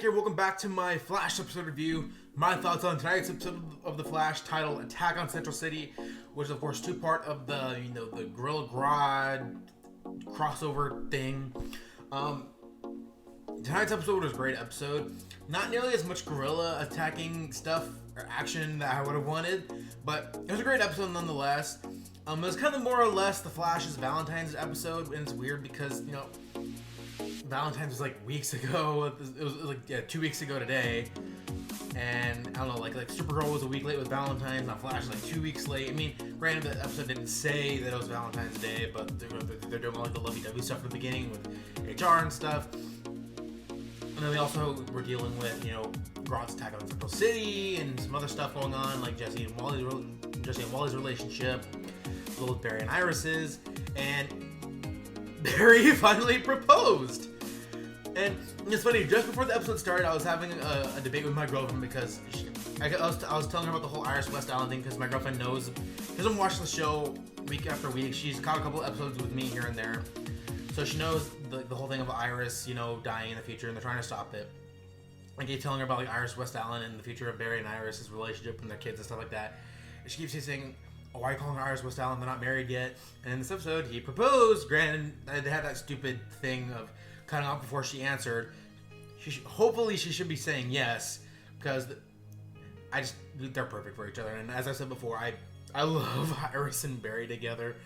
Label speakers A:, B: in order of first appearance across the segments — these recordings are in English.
A: Nick here. Welcome back to my Flash episode review. My thoughts on tonight's episode of The Flash, titled Attack on Central City, which is of course two-part of the the Gorilla Grodd crossover thing. Tonight's episode was a great episode. Not nearly as much gorilla attacking stuff or action that I would have wanted, but it was a great episode nonetheless. It was kind of more or less the Flash's Valentine's episode, and it's weird because Valentine's was like weeks ago. It was like 2 weeks ago today, and I don't know, like Supergirl was a week late with Valentine's. Now Flash is like 2 weeks late. I mean, granted, the episode didn't say that it was Valentine's Day, but they're doing all like the lovey-dovey stuff in the beginning with HR and stuff. And then we also were dealing with Grodd's attack on Central City and some other stuff going on, like Jesse and Wally's relationship, as well as Barry and Iris's, and Barry finally proposed. And it's funny, just before the episode started, I was having a debate with my girlfriend because I was telling her about the whole Iris West Allen thing, because my girlfriend doesn't watch the show week after week. She's caught a couple episodes with me here and there, so she knows the whole thing of Iris, dying in the future, and they're trying to stop it. I keep telling her about Iris West Allen and the future of Barry and Iris' relationship and their kids and stuff like that. And she keeps saying, "Oh, why are you calling her Iris West Allen? They're not married yet." And in this episode, he proposed. Granted, they had that stupid thing of cutting off before she answered. Hopefully she should be saying yes, because they're perfect for each other. And as I said before, I love Iris and Barry together.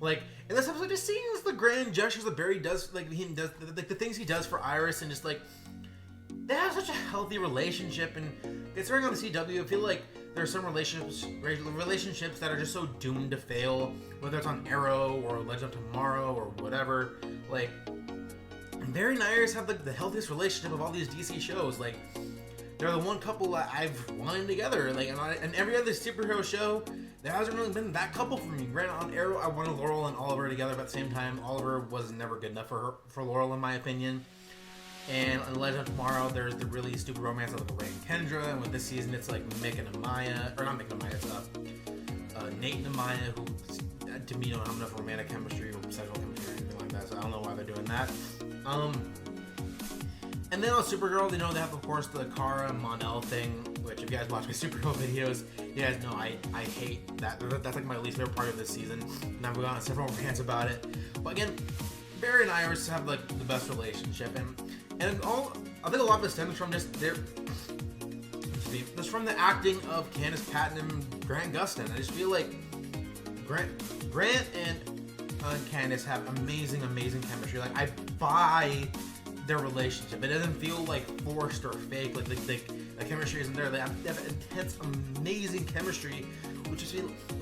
A: Like, in this episode, just seeing the grand gestures that Barry does, the things he does for Iris, and just they have such a healthy relationship. And considering on the CW, I feel like there are some relationships that are just so doomed to fail, whether it's on Arrow or Legends of Tomorrow or whatever. Like, Barry and Iris have the healthiest relationship of all these DC shows. Like, they're the one couple that I've wanted together. Like, and every other superhero show, there hasn't really been that couple for me. Granted, on Arrow, I wanted Laurel and Oliver together, but at the same time, Oliver was never good enough for Laurel, in my opinion. And on Legend of Tomorrow, there's the really stupid romance of Ray and Kendra, and with this season, it's like Mick and Amaya, or not Mick and Amaya, it's Nate and Amaya, who to me don't have enough romantic chemistry or sexual chemistry or anything like that, so I don't know why they're doing that. And then on Supergirl, they have, of course, the Kara and Mon-El thing, which if you guys watch my Supergirl videos, you guys know I hate that. That's like my least favorite part of this season, and I've gone on several rants about it. But again, Barry and Iris have the best relationship, and I think a lot of it stems from just from the acting of Candice Patton and Grant Gustin. I just feel like Grant and Candice have amazing chemistry. Like, I buy their relationship. It doesn't feel like forced or fake. Like the chemistry isn't there. They have intense, amazing chemistry, which is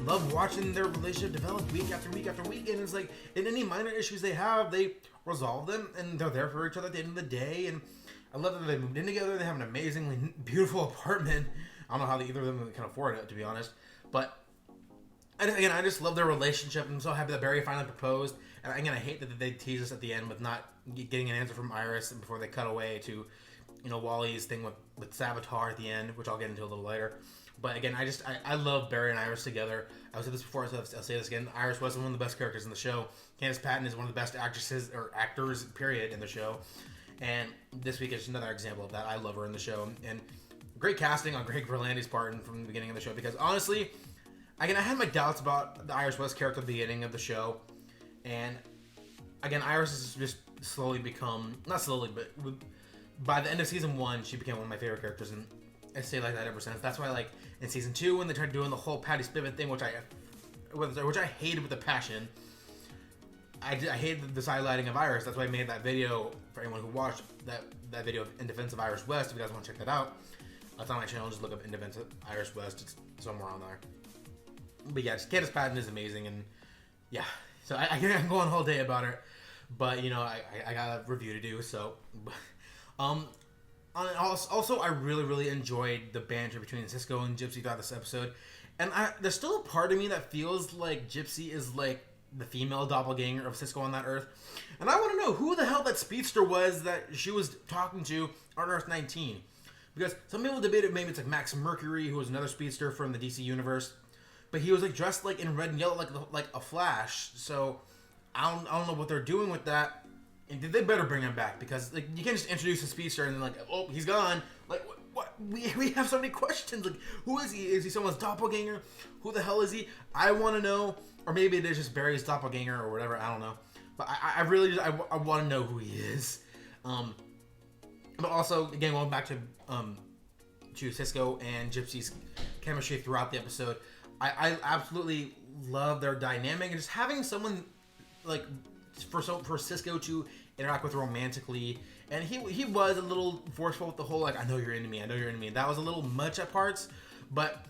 A: love watching their relationship develop week after week after week. And it's like, in any minor issues they have, they resolve them, and they're there for each other at the end of the day. And I love that they moved in together. They have an amazingly beautiful apartment. I don't know how either of them can afford it, to be honest. But again, I just love their relationship. I'm so happy that Barry finally proposed. And again, I hate that they tease us at the end with not getting an answer from Iris before they cut away to, Wally's thing with Savitar at the end, which I'll get into a little later. But again, I love Barry and Iris together. I've said this before, so I'll say this again. Iris was one of the best characters in the show. Candice Patton is one of the best actresses or actors, period, in the show. And this week is just another example of that. I love her in the show. And great casting on Greg Berlanti's part from the beginning of the show, because honestly, again, I had my doubts about the Iris West character at the beginning of the show. And again, Iris has just slowly become, not slowly, but by the end of season 1, she became one of my favorite characters, and I stayed like that ever since. That's why, like, in season 2, when they tried doing the whole Patty Spivot thing, which I hated with a passion, I hated this highlighting of Iris. That's why I made that video for anyone who watched that video in defense of Iris West. If you guys want to check that out, it's on my channel. Just look up in defense of Iris West. It's somewhere on there. But yeah, Candice Patton is amazing, and yeah. So I can go on a whole day about her, but I got a review to do. So, also I really enjoyed the banter between Cisco and Gypsy throughout this episode, and there's still a part of me that feels like Gypsy is like the female doppelganger of Cisco on that Earth, and I want to know who the hell that speedster was that she was talking to on Earth 19, because some people debated maybe it's like Max Mercury, who was another speedster from the DC universe. But he was dressed in red and yellow like a Flash. So I don't know what they're doing with that. And they better bring him back, because like you can't just introduce a speedster and then like, oh, he's gone. Like what? We have so many questions. Like, who is he? Is he someone's doppelganger? Who the hell is he? I want to know. Or maybe it is just Barry's doppelganger or whatever. I don't know. But I really just, I want to know who he is. But also, again, going back to Cisco and Gypsy's chemistry throughout the episode, I absolutely love their dynamic, and just having someone like for Cisco to interact with romantically. And he was a little forceful with the whole like, I know you're into me, and that was a little much at parts, but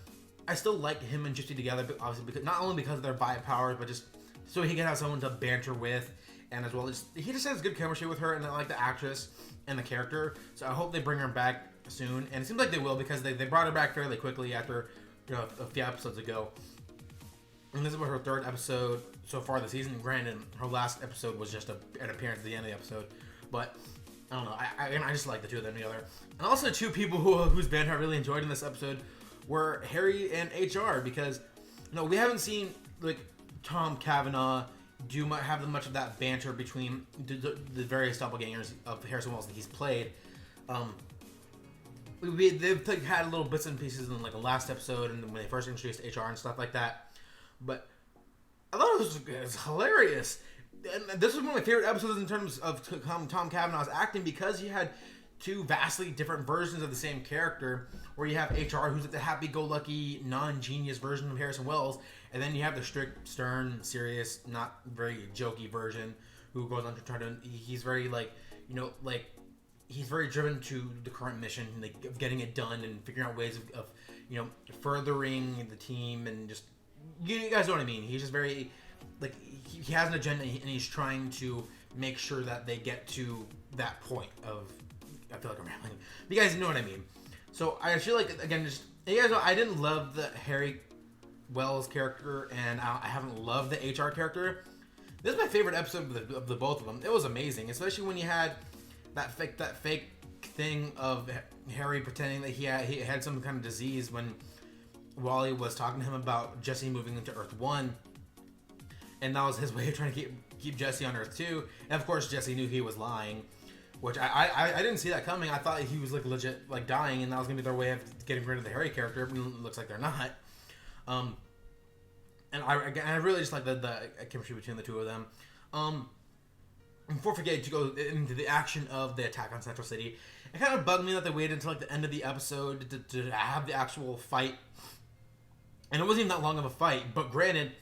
A: I still like him and Gypsy together, obviously, because not only because of their bio powers, but just so he can have someone to banter with, and as well as he just has good chemistry with her, and I like the actress and the character. So I hope they bring her back soon, and it seems like they will, because they brought her back fairly quickly after, you know, a few episodes ago. And this is her third episode so far this season. Granted, her last episode was just an appearance at the end of the episode, but I don't know. I just like the two of them together. And also, two people whose band I really enjoyed in this episode were Harry and HR, because you know we haven't seen like Tom Cavanaugh have much of that banter between the various doppelgangers of Harrison Wells that he's played. They've like, had little bits and pieces in like the last episode, and when they first introduced HR and stuff like that. But I thought it was hilarious. And this was one of my favorite episodes in terms of Tom Cavanaugh's acting, because you had two vastly different versions of the same character, where you have HR, who's like the happy-go-lucky, non-genius version of Harrison Wells, and then you have the strict, stern, serious, not very jokey version, who goes on to try to, he's very like, you know, like, he's very driven to the current mission, like of getting it done and figuring out ways of you know, furthering the team, and just, you guys know what I mean. He's just very, like, he has an agenda, and he's trying to make sure that they get to that point of, I feel like I'm rambling. You guys know what I mean. So I feel like, again, just, you guys know, I didn't love the Harry Wells character, and I haven't loved the HR character. This is my favorite episode of the both of them. It was amazing, especially when you had that fake thing of Harry pretending that he had some kind of disease when Wally was talking to him about Jesse moving into Earth 1, and that was his way of trying to keep Jesse on Earth 2. And of course Jesse knew he was lying, which I didn't see that coming. I thought he was like legit like dying, and that was gonna be their way of getting rid of the Harry character. It looks like they're not. And I really just like the chemistry between the two of them. Before forgetting to go into the action of the attack on Central City, it kind of bugged me that they waited until like the end of the episode to have the actual fight. And it wasn't even that long of a fight, but granted,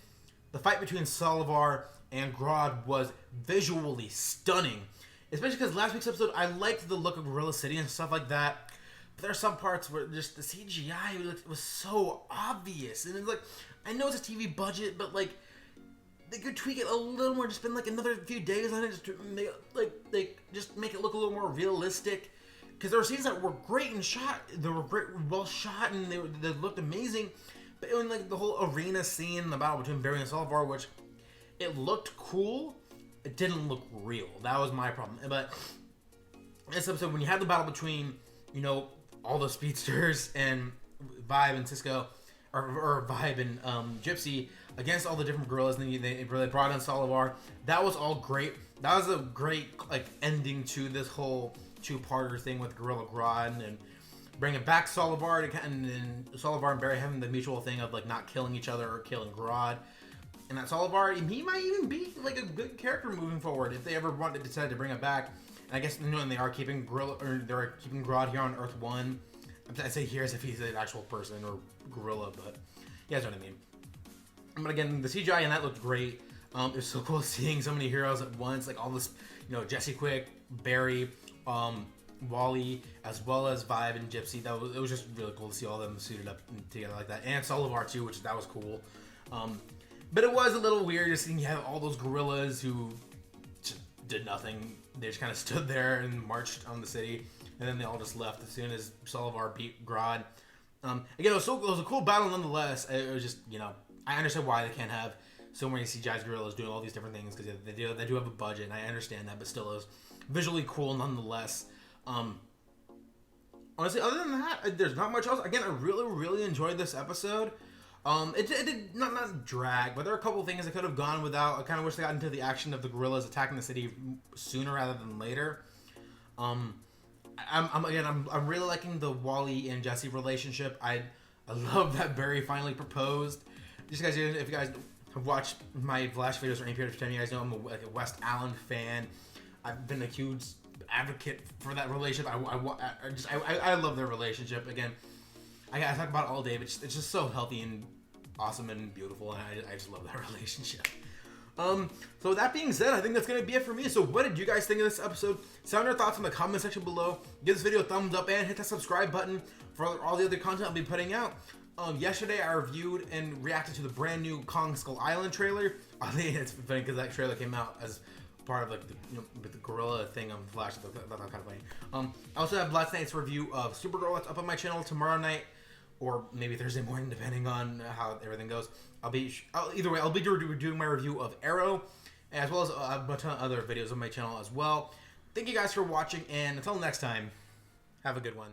A: the fight between Solovar and Grodd was visually stunning. Especially because last week's episode, I liked the look of Gorilla City and stuff like that. But there are some parts where just the CGI was so obvious. And it's like, I know it's a TV budget, but like, they could tweak it a little more, just spend like another few days on it, just to make it, just make it look a little more realistic. Because there were scenes that were great and shot, they were great, well shot, and they looked amazing. But in like the whole arena scene, the battle between Barry and Solovar, which it looked cool, it didn't look real. That was my problem. But this episode, when you had the battle between, you know, all the speedsters and Vibe and Cisco, or Vibe and Gypsy against all the different gorillas, and then they brought in Solovar. That was all great. That was a great like ending to this whole two-parter thing with Gorilla Grodd, and bringing back Solovar and then Solovar and Barry having the mutual thing of like not killing each other or killing Grodd. And that Solovar, he might even be like a good character moving forward if they ever wanted to decide to bring it back. And I guess, you know, and they are keeping they're keeping Grodd here on Earth 1. I say here as if he's an actual person or gorilla, but you guys know what I mean. But again, the CGI in that looked great. It was so cool seeing so many heroes at once, like all this, you know, Jesse Quick, Barry, Wally, as well as Vibe and Gypsy. It was just really cool to see all of them suited up together like that, and Solovar too, which that was cool. But it was a little weird just seeing you have all those gorillas who just did nothing. They just kind of stood there and marched on the city, and then they all just left as soon as Solovar beat Grodd. Again, it was a cool battle nonetheless. It was just, you know, I understand why they can't have so many CGI gorillas doing all these different things, because they do have a budget, and I understand that, but still it was visually cool nonetheless. Honestly, other than that, there's not much else. Again, I really, really enjoyed this episode. It did not drag, but there are a couple of things that could have gone without. I kind of wish they got into the action of the guerrillas attacking the city sooner rather than later. I'm really liking the Wally and Jesse relationship. I love that Barry finally proposed. Just guys, if you guys have watched my Flash videos for any period of time, you guys know I'm a West Allen fan. I've been a huge advocate for that relationship. I love their relationship. Again, I talk about it all day, but it's just so healthy and awesome and beautiful, and I just love that relationship. So with that being said, I think that's going to be it for me. So what did you guys think of this episode? Sound your thoughts in the comment section below. Give this video a thumbs up and hit that subscribe button for all the other content I'll be putting out. Yesterday I reviewed and reacted to the brand new Kong Skull Island trailer. I think it's funny because that trailer came out as part of like the, with the gorilla thing on Flash. That's kind of funny. I also have last night's review of Supergirl that's up on my channel tomorrow night, or maybe Thursday morning, depending on how everything goes. Either way, I'll be doing my review of Arrow, as well as a bunch of other videos on my channel as well. Thank you guys for watching, and until next time, have a good one.